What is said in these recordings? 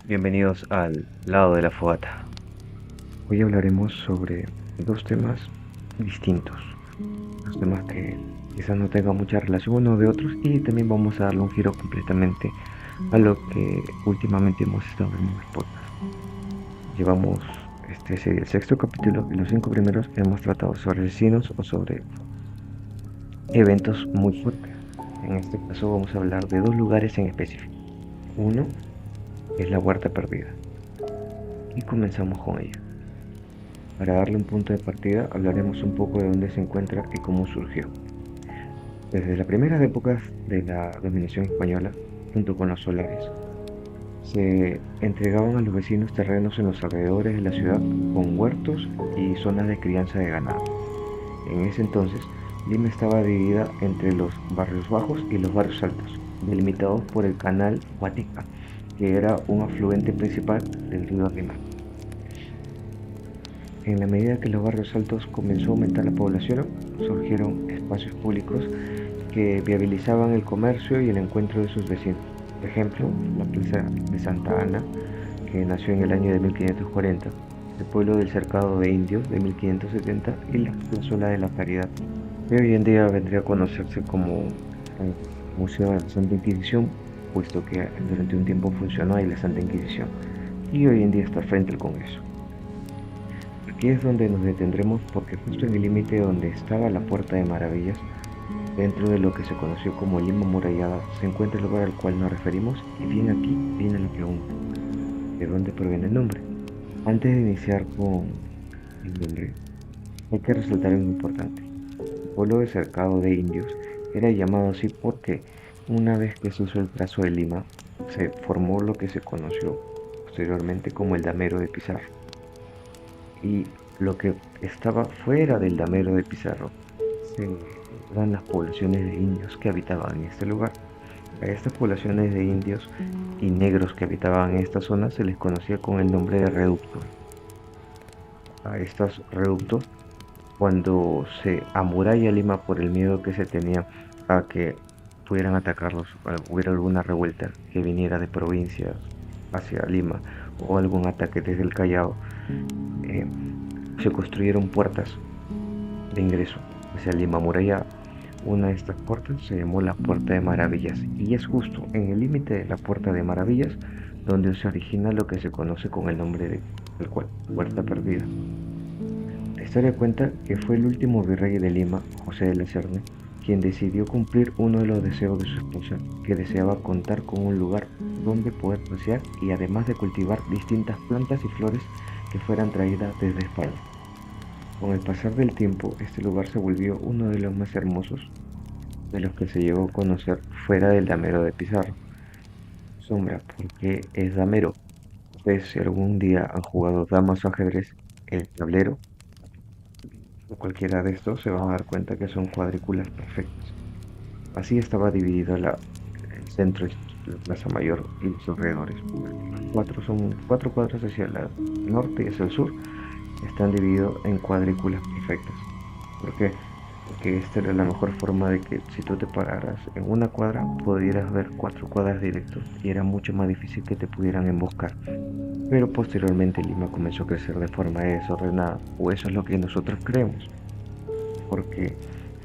Bienvenidos al lado de la fogata. Hoy hablaremos sobre dos temas distintos, dos temas que quizás no tengan mucha relación unos de otros y también vamos a darle un giro completamente a lo que últimamente hemos estado en el podcast. Llevamos este sería el sexto capítulo y los cinco primeros hemos tratado sobre asesinos o sobre eventos muy fuertes. En este caso vamos a hablar de dos lugares en específico. Uno es la Huerta Perdida y comenzamos con ello. Para darle un punto de partida, hablaremos un poco de dónde se encuentra y cómo surgió. Desde las primeras épocas de la dominación española, junto con los solares, se entregaban a los vecinos terrenos en los alrededores de la ciudad con huertos y zonas de crianza de ganado. En ese entonces, Lima estaba dividida entre los barrios bajos y los barrios altos, delimitados por el canal Guatica, que era un afluente principal del río Lima. En la medida que los barrios altos comenzó a aumentar la población, surgieron espacios públicos que viabilizaban el comercio y el encuentro de sus vecinos. Por ejemplo, la Plaza de Santa Ana, que nació en el año de 1540, el pueblo del Cercado de Indios de 1570 y la Plazuela de la Caridad, que hoy en día vendría a conocerse como el Museo de la Santa Inquisición, puesto que durante un tiempo funcionó ahí la Santa Inquisición y hoy en día está frente al Congreso. Aquí es donde nos detendremos porque justo en el límite donde estaba la Puerta de Maravillas, dentro de lo que se conoció como Lima amurallada, se encuentra el lugar al cual nos referimos y bien aquí viene la pregunta, ¿de dónde proviene el nombre? Antes de iniciar con el nombre, hay que resaltar algo importante. El pueblo de Cercado de Indios era llamado así porque una vez que se hizo el trazo de Lima, se formó lo que se conoció posteriormente como el Damero de Pizarro. Y lo que estaba fuera del damero de Pizarro eran las poblaciones de indios que habitaban en este lugar. A estas poblaciones de indios y negros que habitaban en esta zona se les conocía con el nombre de reductos. A estos reductos, cuando se amuralla Lima por el miedo que se tenía a que pudieran atacarlos, hubiera alguna revuelta que viniera de provincias hacia Lima o algún ataque desde el Callao, eh, se construyeron puertas de ingreso hacia Lima amurallada. Una de estas puertas se llamó la Puerta de Maravillas y es justo en el límite de la Puerta de Maravillas donde se origina lo que se conoce con el nombre del cual, Puerta Perdida. La historia cuenta que fue el último virrey de Lima, José de la Serna, quien decidió cumplir uno de los deseos de su esposa, que deseaba contar con un lugar donde poder pasear y además de cultivar distintas plantas y flores que fueran traídas desde España. Con el pasar del tiempo, este lugar se volvió uno de los más hermosos de los que se llegó a conocer fuera del damero de Pizarro. Sombra, porque es damero. Ustedes si algún día han jugado damas o ajedrez, el tablero o cualquiera de estos se van a dar cuenta que son cuadrículas perfectas. Así estaba dividido el centro, la plaza mayor y los alrededores. Son cuatro cuadros hacia el norte y hacia el sur. Están divididos en cuadrículas perfectas. ¿Por qué? Porque esta era la mejor forma de que si tú te pararas en una cuadra pudieras ver cuatro cuadras directos y era mucho más difícil que te pudieran emboscar. Pero posteriormente Lima comenzó a crecer de forma desordenada, o eso es lo que nosotros creemos, porque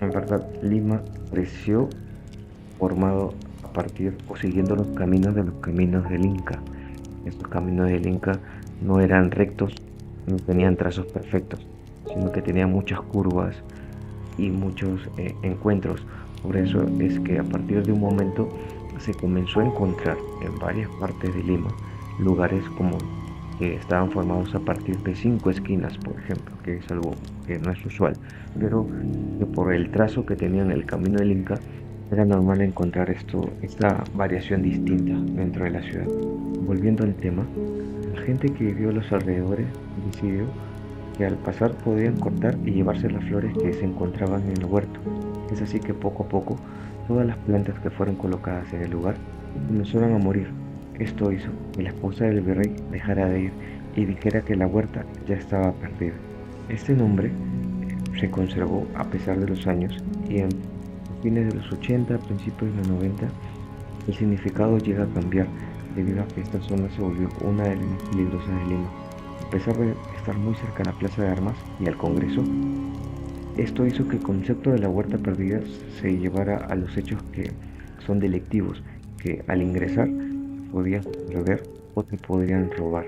en verdad Lima creció formado a partir o siguiendo los caminos del Inca. Estos caminos del Inca no eran rectos, no tenían trazos perfectos, sino que tenían muchas curvas y muchos encuentros. Por eso es que a partir de un momento se comenzó a encontrar en varias partes de Lima lugares como que estaban formados a partir de 5 esquinas, por ejemplo, que es algo que no es usual, pero que por el trazo que tenían el camino del Inca era normal encontrar esta variación distinta dentro de la ciudad. Volviendo al tema, la gente que vivió a los alrededores decidió que al pasar podían cortar y llevarse las flores que se encontraban en el huerto. Es así que poco a poco todas las plantas que fueron colocadas en el lugar comenzaron a morir. Esto hizo que la esposa del virrey dejara de ir y dijera que la huerta ya estaba perdida. Este nombre se conservó a pesar de los años y en fines de los 80, principios de los 90, el significado llega a cambiar debido a que esta zona se volvió una de las más peligrosas de Lima. A pesar de estar muy cerca a la Plaza de Armas y al Congreso, esto hizo que el concepto de la huerta perdida se llevara a los hechos que son delictivos, que al ingresar podían perder o te podrían robar.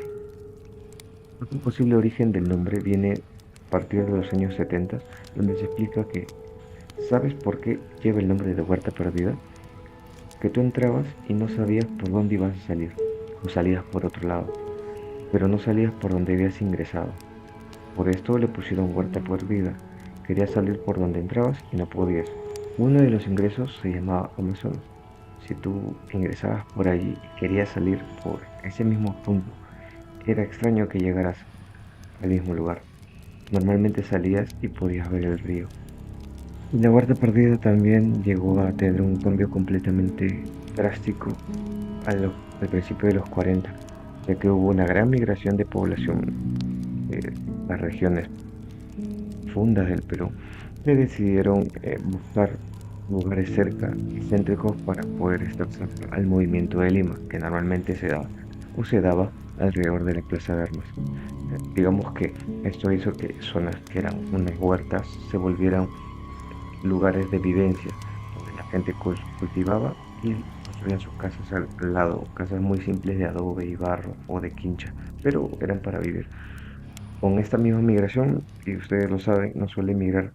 Un posible origen del nombre viene a partir de los años 70, donde se explica que, ¿sabes por qué lleva el nombre de huerta perdida? Que tú entrabas y no sabías por dónde ibas a salir, o salías por otro lado, pero no salías por donde habías ingresado. Por esto le pusieron huerta perdida. Querías salir por donde entrabas y no podías. Uno de los ingresos se llamaba Amazonas. Si tú ingresabas por allí y querías salir por ese mismo punto, era extraño que llegaras al mismo lugar. Normalmente salías y podías ver el río. Y la huerta perdida también llegó a tener un cambio completamente drástico al principio de los 40, ya que hubo una gran migración de población de las regiones fundas del Perú, que decidieron buscar lugares cerca y céntricos para poder estar cerca al movimiento de Lima, que normalmente se daba alrededor de la Plaza de Armas. Digamos que esto hizo que zonas que eran unas huertas se volvieran lugares de vivencia, donde la gente cultivaba y construían sus casas al lado, casas muy simples de adobe y barro o de quincha, pero eran para vivir. Con esta misma migración, y ustedes lo saben, no suele migrar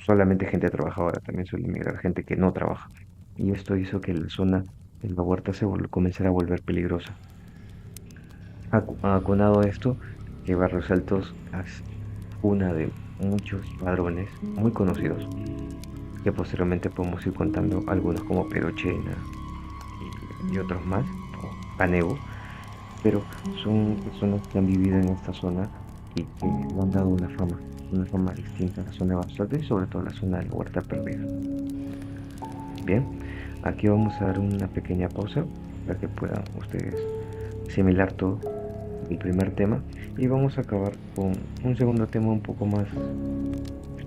solamente gente trabajadora, también suele migrar gente que no trabaja. Y esto hizo que la zona de la huerta comenzara a volver peligrosa. Aconado esto, que Barrios Altos es una de muchos ladrones muy conocidos, que posteriormente podemos ir contando algunos como Perochena y otros más, o Panevo, pero son personas que han vivido en esta zona y que le han dado una fama distinta a la zona de Barrios Altos y sobre todo la zona de la Huerta Perdida. Bien, aquí vamos a dar una pequeña pausa para que puedan ustedes asimilar todo el primer tema y vamos a acabar con un segundo tema un poco más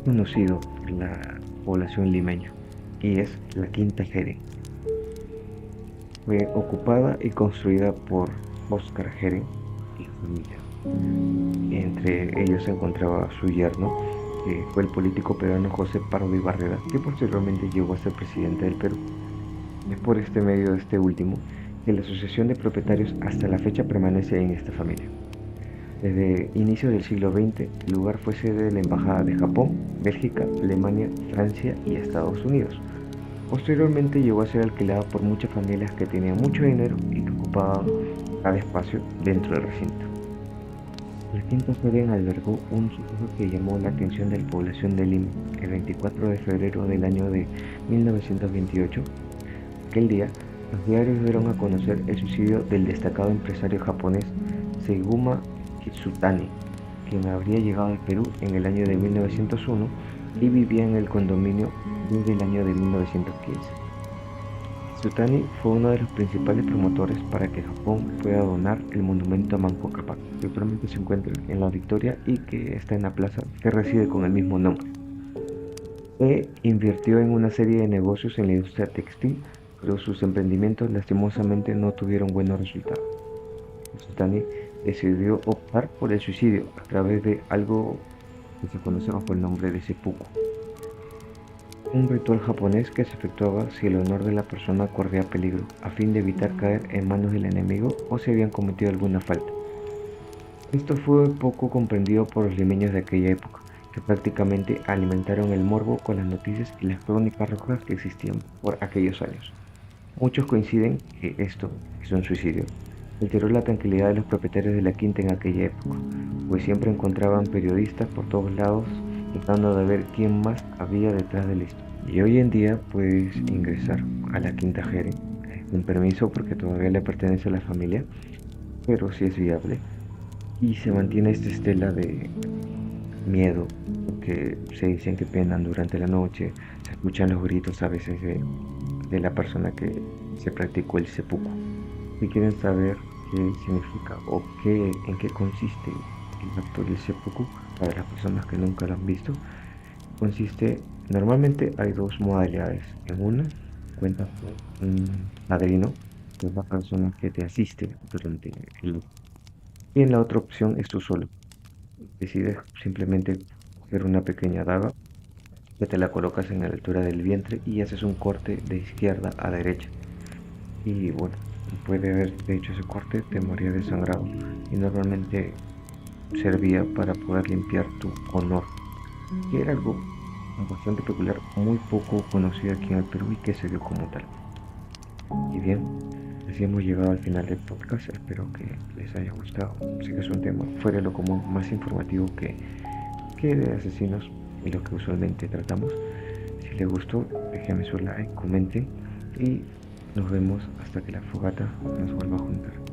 conocido en la población limeña y es la Quinta Jeren. Fue ocupada y construida por Óscar Jeren y su familia. Entre ellos se encontraba su yerno, que fue el político peruano José Pardo y Barrera, que posteriormente llegó a ser presidente del Perú. Es por este medio de este último que la asociación de propietarios hasta la fecha permanece en esta familia. Desde inicios del siglo XX, el lugar fue sede de la Embajada de Japón, Bélgica, Alemania, Francia y Estados Unidos. Posteriormente llegó a ser alquilada por muchas familias que tenían mucho dinero y que ocupaban cada espacio dentro del recinto. La Quinta Jeren albergó un suceso que llamó la atención de la población de Lima el 24 de febrero del año de 1928. Aquel día, los diarios dieron a conocer el suicidio del destacado empresario japonés Seiguma Kitsutani, quien habría llegado al Perú en el año de 1901 y vivía en el condominio desde el año de 1915. Kitsutani fue uno de los principales promotores para que Japón pueda donar el monumento a Manco Cápac, que actualmente se encuentra en la Victoria y que está en la plaza que reside con el mismo nombre. Invirtió en una serie de negocios en la industria textil, pero sus emprendimientos lastimosamente no tuvieron buenos resultados. Kitsutani decidió optar por el suicidio a través de algo que se conoce bajo el nombre de seppuku, un ritual japonés que se efectuaba si el honor de la persona corría peligro, a fin de evitar caer en manos del enemigo o si habían cometido alguna falta. Esto fue poco comprendido por los limeños de aquella época, que prácticamente alimentaron el morbo con las noticias y las crónicas rojas que existían por aquellos años. Muchos coinciden que esto es un suicidio. Alteró la tranquilidad de los propietarios de la quinta en aquella época, pues siempre encontraban periodistas por todos lados tratando de ver quién más había detrás de esto. Y hoy en día puedes ingresar a la Quinta Jeren con permiso porque todavía le pertenece a la familia, pero sí es viable y se mantiene esta estela de miedo, porque se dicen que penan durante la noche, se escuchan los gritos a veces de la persona que se practicó el seppuku. Si quieren saber qué significa o en qué consiste el acto del seppuku, para las personas que nunca lo han visto, normalmente hay dos modalidades. En una cuenta con un padrino que es la persona que te asiste durante el acto. Y en la otra opción es tú solo. Decides simplemente coger una pequeña daga que te la colocas en la altura del vientre y haces un corte de izquierda a derecha. Y bueno, después de haber hecho ese corte te moría desangrado y normalmente servía para poder limpiar tu honor, que era algo bastante peculiar, muy poco conocido aquí en el Perú y que se dio como tal. Y bien, así hemos llegado al final del podcast, espero que les haya gustado. Sé que es un tema fuera de lo común, más informativo que de asesinos y lo que usualmente tratamos. Si les gustó, déjenme su like, comenten y nos vemos hasta que la fogata nos vuelva a juntar.